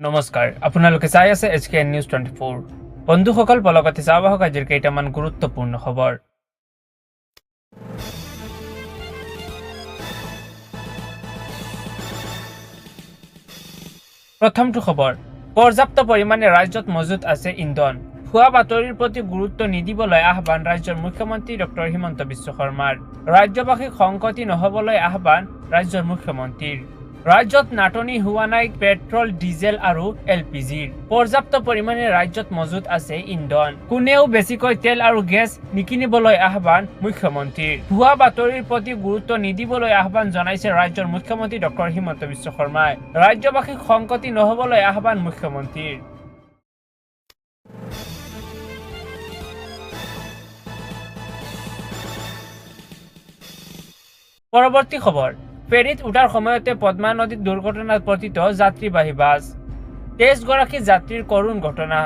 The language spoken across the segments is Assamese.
নমস্কাৰ, আপোনালোকে চাই আছে HKN নিউজ 24। বন্ধুসকল, পলকতে চাওঁ আহক আজিৰ কেইটামান গুৰুত্বপূৰ্ণ খবৰ। প্ৰথমটো খবৰ, পৰ্যাপ্ত পৰিমাণে ৰাজ্যত মজুত আছে ইন্ধন। ভুৱা বাতৰিৰ প্ৰতি গুৰুত্ব নিদিবলৈ আহ্বান ৰাজ্যৰ মুখ্যমন্ত্ৰী ডক্টৰ হিমন্ত বিশ্ব শৰ্মাৰ। ৰাজ্যবাসীক সংকটি নহ'বলৈ আহ্বান ৰাজ্যৰ মুখ্যমন্ত্ৰীৰ। ৰাজ্যত নাটনি হোৱা নাই পেট্ৰল, ডিজেল আৰু LPGৰ। পৰ্যাপ্ত পৰিমাণে ৰাজ্যত মজুত আছে ইন্ধন। কোনেও বেছিকৈ তেল আৰু গেছ নিকিনিবলৈ আহ্বান মুখ্যমন্ত্ৰীৰ। ভুৱা বাতৰিৰ প্ৰতি গুৰুত্ব নিদিবলৈ আহ্বান জনাইছে ৰাজ্যৰ মুখ্যমন্ত্ৰী ডক্টৰ হিমন্ত বিশ্ব শৰ্মাই। ৰাজ্যবাসীক সংকটি নহ'বলৈ আহ্বান মুখ্যমন্ত্ৰীৰ। পৰৱৰ্তী খবৰ, ফেৰীত উঠাৰ সময়তে পদ্মা নদীত দুৰ্ঘটনাত পতিত যাত্ৰীবাহী বাছ। 23 গৰাকী যাত্ৰীৰ কৰুণ ঘটনা,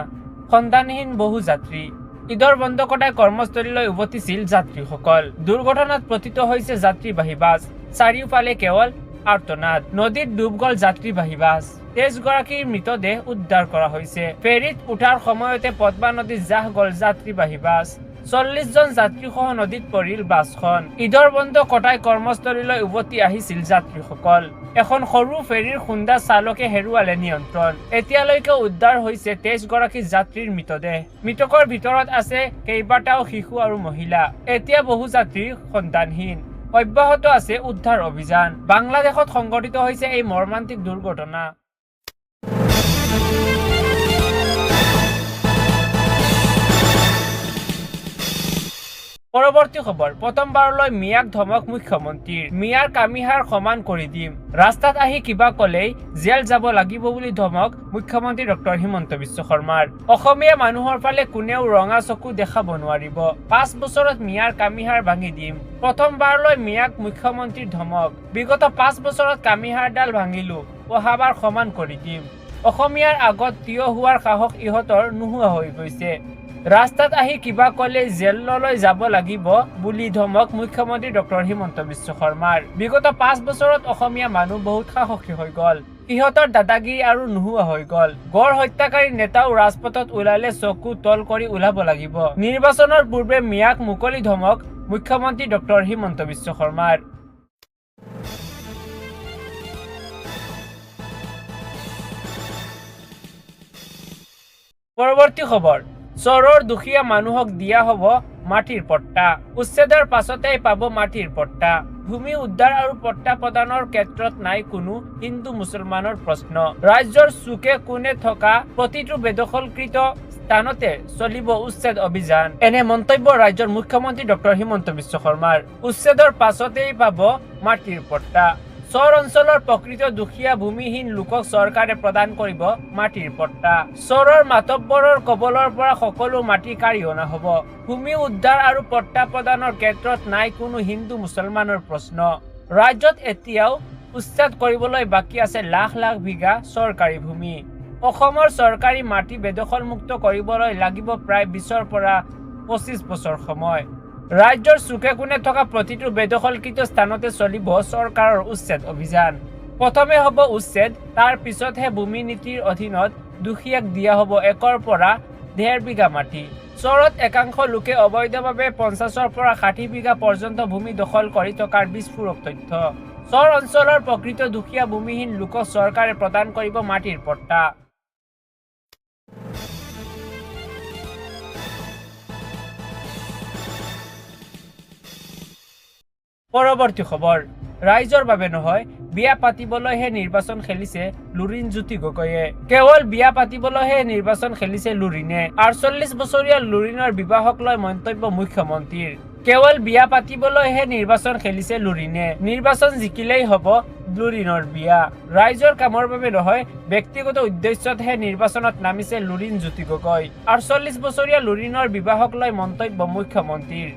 সন্ধানহীন বহু যাত্ৰী। ঈদৰ বন্ধ কটাই কৰ্মস্থলীলৈ উভতিছিল যাত্ৰীসকল। দুৰ্ঘটনাত পতিত হৈছে যাত্ৰীবাহী বাছ। চাৰিওফালে কেৱল আৰ্তনাদ। নদীত ডুব গ'ল যাত্ৰীবাহী বাছ। 23 গৰাকীৰ মৃতদেহ উদ্ধাৰ কৰা হৈছে। ফেৰীত উঠাৰ সময়তে পদ্মা নদীত জাহ গ'ল যাত্ৰীবাহী বাছ। 40 জন যাত্ৰীসহ নদীত পৰিল বাছখন। ঈদৰ বন্ধ কটাই কৰ্মস্থলীলৈ উভতি আহিছিল যাত্ৰীসকল। এখন সৰু ফেৰীৰ খুন্দা চালকে হেৰুৱালে নিয়ন্ত্ৰণ। এতিয়ালৈকে উদ্ধাৰ হৈছে 23 গৰাকী যাত্ৰীৰ মৃতদেহ। মৃতকৰ ভিতৰত আছে কেইবাটাও শিশু আৰু মহিলা। এতিয়া বহু যাত্ৰী সন্ধানহীন। অব্যাহত আছে উদ্ধাৰ অভিযান। বাংলাদেশত সংঘটিত হৈছে এই মৰ্মান্তিক দুৰ্ঘটনা। পৰৱৰ্তী খবৰ, প্ৰথমবাৰলৈ মিয়াক ধমক মুখ্যমন্ত্ৰীৰ। মিয়াৰ কামিহাৰ সমান কৰি দিম, ৰাস্তাত আহি কিবা ক'লেই জেল যাব লাগিব বুলি ধমক মুখ্যমন্ত্ৰী ডক্টৰ হিমন্ত বিশ্ব শৰ্মাৰ। অসমীয়া মানুহৰ ফালে কোনেও ৰঙা চকু দেখাব নোৱাৰিব। 5 বছৰত মিয়াৰ কামিহাৰ ভাঙি দিম। প্ৰথমবাৰলৈ মিয়াক মুখ্যমন্ত্ৰীৰ ধমক। বিগত 5 বছৰত কামিহাৰডাল ভাঙিলো, অহাবাৰ সমান কৰি দিম। অসমীয়াৰ আগত থিয় হোৱাৰ সাহস ইহঁতৰ নোহোৱা হৈ গৈছে। ৰাস্তাত আহি কিবা ক'লে জেললৈ যাব লাগিব বুলি ধমক মুখ্যমন্ত্ৰী ডক্টৰ হিমন্ত বিশ্ব শৰ্মাৰ। বিগত 5 বছৰত অসমীয়া মানুহ বহুত সাহসী হৈ গ'ল। ইহঁতৰ দাদাগিৰি আৰু নোহোৱা হৈ গ'ল। গড় হত্যাকাৰী নেতাও ৰাজপথত ওলালে চকু তল কৰি ওলাব লাগিব। নিৰ্বাচনৰ পূৰ্বে মিয়াক মুকলি ধমক মুখ্যমন্ত্ৰী ডক্টৰ হিমন্ত বিশ্ব শৰ্মাৰ। পৰৱৰ্তী খবৰ, চৰৰ দুখীয়া মানুহক দিয়া হ'ব মাটিৰ পট্টা। উচ্ছেদৰ পাছতেই পাব মাটিৰ পট্টা। ভূমি উদ্ধাৰ আৰু পট্টা প্ৰদানৰ ক্ষেত্ৰত নাই কোনো হিন্দু মুছলমানৰ প্ৰশ্ন। ৰাজ্যৰ চুকে কোণে থকা প্ৰতিটো বেদখলকৃত স্থানতে চলিব উচ্ছেদ অভিযান। এনে মন্তব্য ৰাজ্যৰ মুখ্যমন্ত্ৰী ডক্টৰ হিমন্ত বিশ্ব শৰ্মাৰ। উচ্ছেদৰ পাছতেই পাব মাটিৰ পট্টা। চৰ অঞ্চলৰ প্ৰকৃত দুখীয়া ভূমিহীন লোকক চৰকাৰে প্ৰদান কৰিব মাটিৰ পট্টা। চৰৰ মাতব্বৰৰ কবলৰ পৰা সকলো মাটি কাঢ়ি অনা হ'ব। ভূমি উদ্ধাৰ আৰু পট্টা প্ৰদানৰ ক্ষেত্ৰত নাই কোনো হিন্দু মুছলমানৰ প্ৰশ্ন। ৰাজ্যত এতিয়াও উচ্ছেদ কৰিবলৈ বাকী আছে লাখ লাখ বিঘা চৰকাৰী ভূমি। অসমৰ চৰকাৰী মাটি বেদখলমুক্ত কৰিবলৈ লাগিব প্ৰায় 20ৰ পৰা 25 বছৰ সময়। ৰাজ্যৰ চুকে কোণে থকা প্ৰতিটো বেদখলকৃত স্থানতে চলিব চৰকাৰৰ উচ্ছেদ অভিযান। প্ৰথমে হ'ব উচ্ছেদ, তাৰ পিছতহে ভূমি নীতিৰ অধীনত দুখীয়াক দিয়া হ'ব 1ৰ পৰা 1.5 বিঘা মাটি। চৰত একাংশ লোকে অবৈধভাৱে 50ৰ পৰা 60 বিঘা পৰ্যন্ত ভূমি দখল কৰি থকাৰ বিস্ফোৰক তথ্য। চৰ অঞ্চলৰ প্ৰকৃত দুখীয়া ভূমিহীন লোকক চৰকাৰে প্ৰদান কৰিব মাটিৰ পট্টা। পৰৱৰ্তী খবৰ, ৰাইজৰ বাবে নহয় বিয়া পাতিবলৈহে নিৰ্বাচন খেলিছে লুৰিণ জ্যোতি গগৈয়ে। কেৱল বিয়া পাতিবলৈহে নিৰ্বাচন খেলিছে লুৰিণে। 48 বছৰীয়া লুৰিণৰ বিবাহক লৈ মন্তব্য মুখ্যমন্ত্ৰীৰ। কেৱল বিয়া পাতিবলৈহে নিৰ্বাচন খেলিছে লুৰিণে। নিৰ্বাচন জিকিলেই হ'ব লুৰিণৰ বিয়া। ৰাইজৰ কামৰ বাবে নহয়, ব্যক্তিগত উদ্দেশ্যতহে নিৰ্বাচনত নামিছে লুৰিণ জ্যোতি গগৈ। 48 বছৰীয়া লুৰিণৰ বিবাহক লৈ মন্তব্য মুখ্যমন্ত্ৰীৰ।